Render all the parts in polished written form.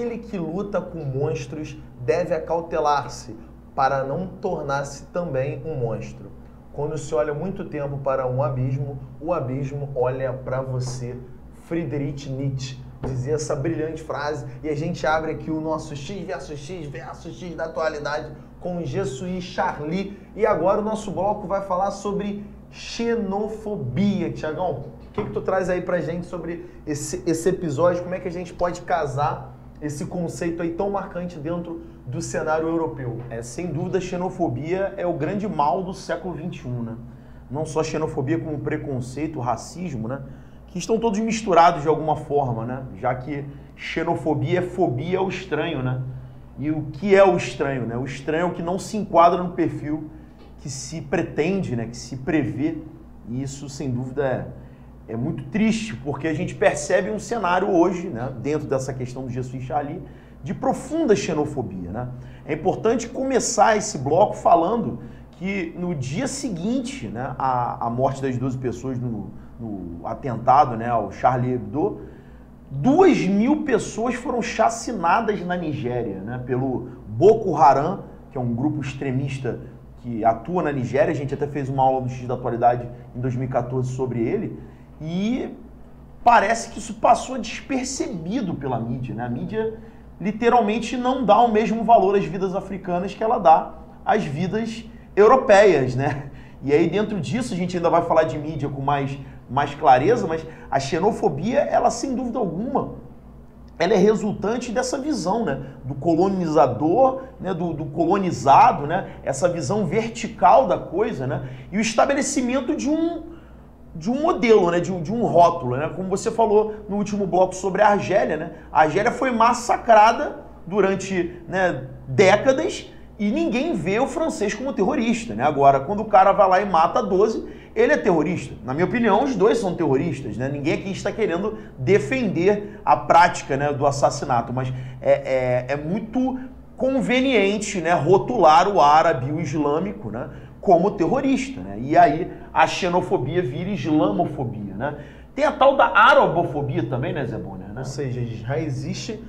aquele que luta com monstros deve acautelar-se para não tornar-se também um monstro. Quando se olha muito tempo para um abismo, o abismo olha para você. Friedrich Nietzsche dizia essa brilhante frase, e a gente abre aqui o nosso X versus X da atualidade com Jesus Charlie. E agora o nosso bloco vai falar sobre xenofobia. Tiagão, o que tu traz aí pra gente sobre esse episódio? Como é que a gente pode casar esse conceito aí tão marcante dentro do cenário europeu? Sem dúvida, a xenofobia é o grande mal do século XXI, né? Não só a xenofobia como o preconceito, o racismo, né? Que estão todos misturados de alguma forma, né? Já que xenofobia é fobia ao estranho, né? E o que é o estranho, né? O estranho é o que não se enquadra no perfil que se pretende, né? Que se prevê. E isso, sem dúvida, é muito triste, porque a gente percebe um cenário hoje, né? Dentro dessa questão do Jesus Charlie, de profunda xenofobia, né? É importante começar esse bloco falando que no dia seguinte, né, à morte das 12 pessoas no atentado, né, ao Charlie Hebdo, 2.000 pessoas foram chacinadas na Nigéria, né, pelo Boko Haram, que é um grupo extremista que atua na Nigéria. A gente até fez uma aula no X da Atualidade em 2014 sobre ele, e parece que isso passou despercebido pela mídia, né? A mídia literalmente não dá o mesmo valor às vidas africanas que ela dá às vidas europeias, né? E aí dentro disso a gente ainda vai falar de mídia com mais clareza, mas a xenofobia, ela sem dúvida alguma, ela é resultante dessa visão, né? Do colonizador, né? do colonizado, né? Essa visão vertical da coisa, né? E o estabelecimento de um modelo, né? de um rótulo, né? Como você falou no último bloco sobre a Argélia, né? A Argélia foi massacrada durante, né, décadas, e ninguém vê o francês como terrorista, né? Agora, quando o cara vai lá e mata 12, ele é terrorista. Na minha opinião, os dois são terroristas, né? Ninguém aqui está querendo defender a prática, né, do assassinato, mas é muito conveniente, né, rotular o árabe e o islâmico, né, como terrorista, né? E aí a xenofobia vira islamofobia, né? Tem a tal da arabofobia também, né, Zé Bonner, né? Ou seja, já existe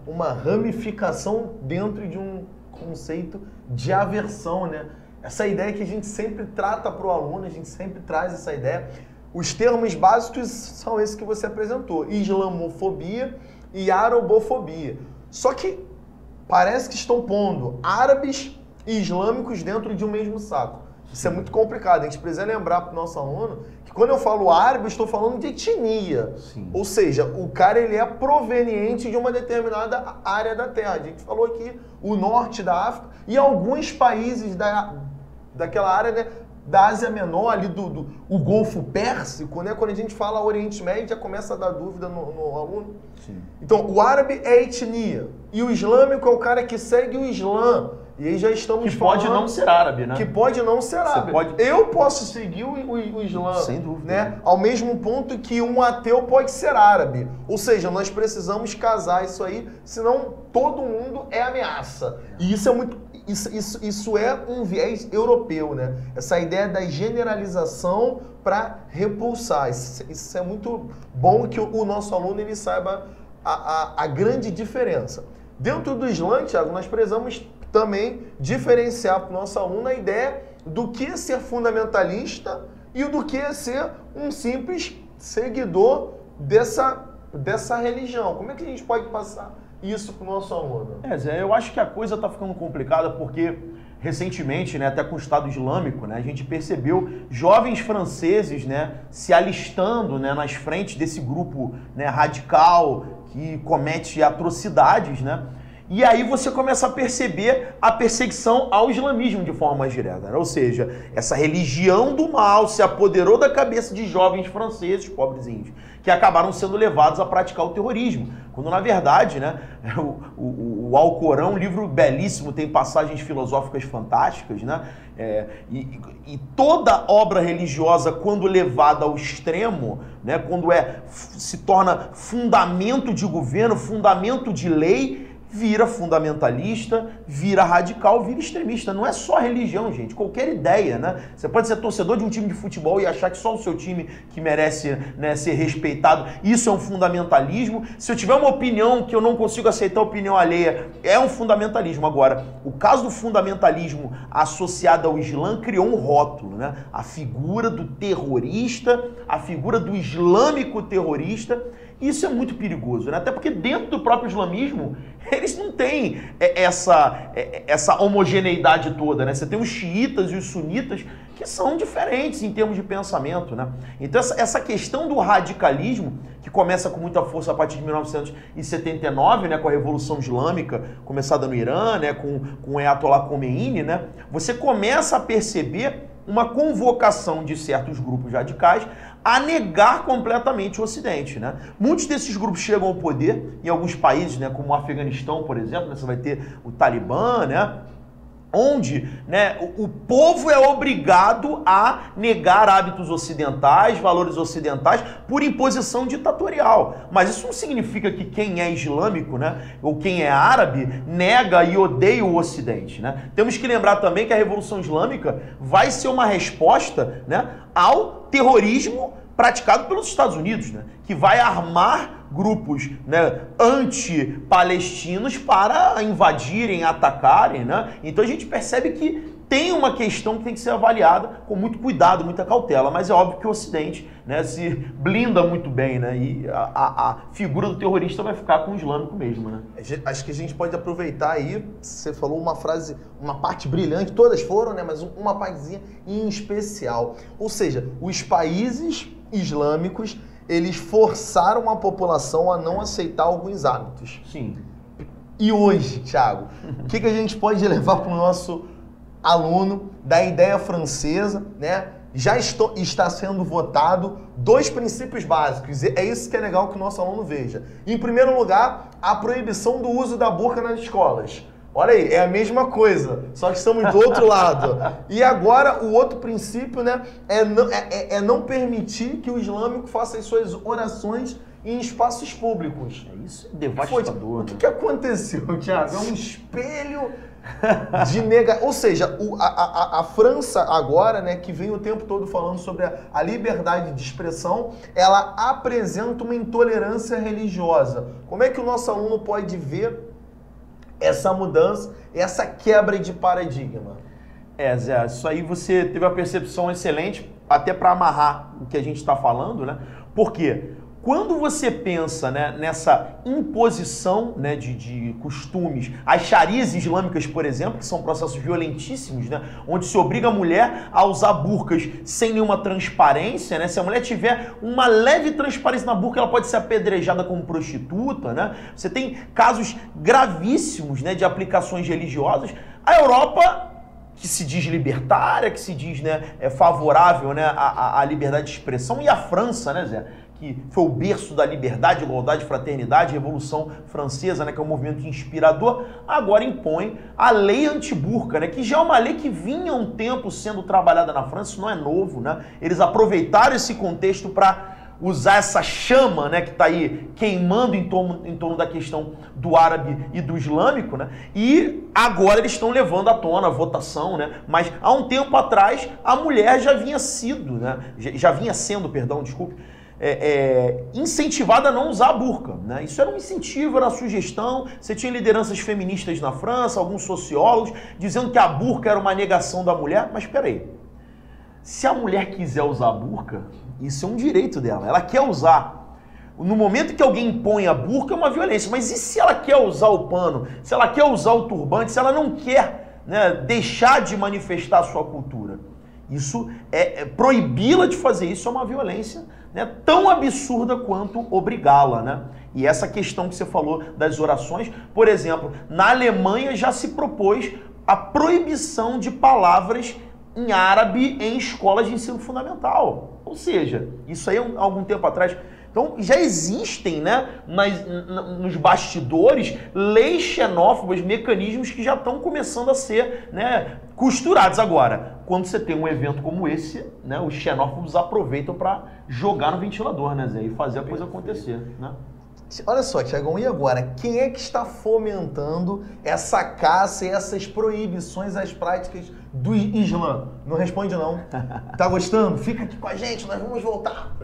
uma ramificação dentro de um conceito de aversão, né? Essa ideia que a gente sempre trata para o aluno, a gente sempre traz essa ideia. Os termos básicos são esses que você apresentou: islamofobia e arabofobia. Só que parece que estão pondo árabes e islâmicos dentro de um mesmo saco. Isso é muito complicado. A gente precisa lembrar para o nosso aluno que quando eu falo árabe, eu estou falando de etnia. Sim. Ou seja, o cara, ele é proveniente de uma determinada área da Terra. A gente falou aqui o norte da África e alguns países daquela área, né, da Ásia Menor, ali o Golfo Pérsico, né? Quando a gente fala Oriente Médio, já começa a dar dúvida no aluno. Sim. Então, o árabe é etnia e o islâmico é o cara que segue o Islã. E aí já estamos falando... Que pode não ser árabe, né? Que pode não ser árabe. Eu posso seguir o Islã. Sem dúvida. Né? Ao mesmo ponto que um ateu pode ser árabe. Ou seja, nós precisamos casar isso aí, senão todo mundo é ameaça. E isso é muito... Isso é um viés europeu, né? Essa ideia da generalização para repulsar. Isso é muito bom que o nosso aluno ele saiba a grande diferença. Dentro do Islã, Thiago, nós precisamos também diferenciar para o nosso aluno a ideia do que é ser fundamentalista e do que é ser um simples seguidor dessa religião. Como é que a gente pode passar isso para o nosso aluno? Zé, eu acho que a coisa está ficando complicada porque recentemente, né, até com o Estado Islâmico, né, a gente percebeu jovens franceses, né, se alistando, né, nas frentes desse grupo, né, radical que comete atrocidades, né? E aí você começa a perceber a perseguição ao islamismo de forma mais direta, né? Ou seja, essa religião do mal se apoderou da cabeça de jovens franceses, pobrezinhos, que acabaram sendo levados a praticar o terrorismo. Quando, na verdade, né, o Alcorão, um livro belíssimo, tem passagens filosóficas fantásticas, né? E toda obra religiosa, quando levada ao extremo, né, quando se torna fundamento de governo, fundamento de lei, vira fundamentalista, vira radical, vira extremista. Não é só religião, gente. Qualquer ideia, né? Você pode ser torcedor de um time de futebol e achar que só o seu time que merece, né, ser respeitado. Isso é um fundamentalismo. Se eu tiver uma opinião que eu não consigo aceitar a opinião alheia, é um fundamentalismo. Agora, o caso do fundamentalismo associado ao Islã criou um rótulo, né? A figura do terrorista, a figura do islâmico terrorista. Isso é muito perigoso, né? Até porque dentro do próprio islamismo, eles não têm essa homogeneidade toda, né? Você tem os xiitas e os sunitas que são diferentes em termos de pensamento, né? Então essa questão do radicalismo, que começa com muita força a partir de 1979, né, com a Revolução Islâmica, começada no Irã, né, com o Ayatollah Khomeini, né? Você começa a perceber uma convocação de certos grupos radicais a negar completamente o Ocidente, né? Muitos desses grupos chegam ao poder em alguns países, né, como o Afeganistão, por exemplo, né, você vai ter o Talibã, né, onde, né, o povo é obrigado a negar hábitos ocidentais, valores ocidentais, por imposição ditatorial. Mas isso não significa que quem é islâmico, né, ou quem é árabe, nega e odeia o Ocidente, né? Temos que lembrar também que a Revolução Islâmica vai ser uma resposta, né, ao terrorismo praticado pelos Estados Unidos, né, que vai armar grupos, né, anti-palestinos para invadirem, atacarem, né? Então a gente percebe que tem uma questão que tem que ser avaliada com muito cuidado, muita cautela, mas é óbvio que o Ocidente, né, se blinda muito bem, né? E a figura do terrorista vai ficar com o islâmico mesmo, né? Acho que a gente pode aproveitar aí, você falou uma frase, uma parte brilhante, todas foram, né, mas uma partezinha em especial. Ou seja, os países islâmicos, eles forçaram a população a não aceitar alguns hábitos. Sim. E hoje, Thiago, o que a gente pode levar para o nosso aluno da ideia francesa, né? Já está sendo votado 2 princípios básicos. É isso que é legal que o nosso aluno veja. Em primeiro lugar, a proibição do uso da burca nas escolas. Olha aí, é a mesma coisa, só que estamos do outro lado. E agora, o outro princípio, né, é não permitir que o islâmico faça as suas orações em espaços públicos. Isso é devastador. O que aconteceu, Thiago? É um espelho de Ou seja, a França agora, né, que vem o tempo todo falando sobre a liberdade de expressão, ela apresenta uma intolerância religiosa. Como é que o nosso aluno pode ver essa mudança, essa quebra de paradigma? Zé, isso aí você teve uma percepção excelente, até para amarrar o que a gente está falando, né? Por quê? Quando você pensa, né, nessa imposição, né, de costumes, as xarias islâmicas, por exemplo, que são processos violentíssimos, né, onde se obriga a mulher a usar burcas sem nenhuma transparência, né? Se a mulher tiver uma leve transparência na burca, ela pode ser apedrejada como prostituta, né? Você tem casos gravíssimos, né, de aplicações religiosas. A Europa, que se diz libertária, que se diz, né, favorável, né, à liberdade de expressão, e a França, né, Zé, que foi o berço da liberdade, igualdade, fraternidade, Revolução Francesa, né, que é um movimento inspirador, agora impõe a lei anti-burca, né, que já é uma lei que vinha há um tempo sendo trabalhada na França, isso não é novo, né? Eles aproveitaram esse contexto para usar essa chama, né, que está aí queimando em torno da questão do árabe e do islâmico, né? E agora eles estão levando à tona a votação, né? Mas há um tempo atrás a mulher já vinha sendo, incentivada a não usar a burca, né? Isso era um incentivo, era uma sugestão. Você tinha lideranças feministas na França, alguns sociólogos, dizendo que a burca era uma negação da mulher. Mas espera aí, se a mulher quiser usar a burca, isso é um direito dela, ela quer usar. No momento que alguém impõe a burca, é uma violência. Mas e se ela quer usar o pano, se ela quer usar o turbante, se ela não quer, né, deixar de manifestar a sua cultura? Isso proibi-la de fazer isso é uma violência, né, tão absurda quanto obrigá-la, né? E essa questão que você falou das orações, por exemplo, na Alemanha já se propôs a proibição de palavras em árabe em escolas de ensino fundamental. Ou seja, isso aí há algum tempo atrás. Então, já existem, né, nos bastidores, leis xenófobas, mecanismos que já estão começando a ser, né, costurados. Agora, quando você tem um evento como esse, né, os xenófobos aproveitam para jogar no ventilador, né, Zé, e fazer a coisa acontecer, né? Olha só, Tiagão, e agora? Quem é que está fomentando essa caça e essas proibições às práticas do Islã? Não responde não. Tá gostando? Fica aqui com a gente, nós vamos voltar.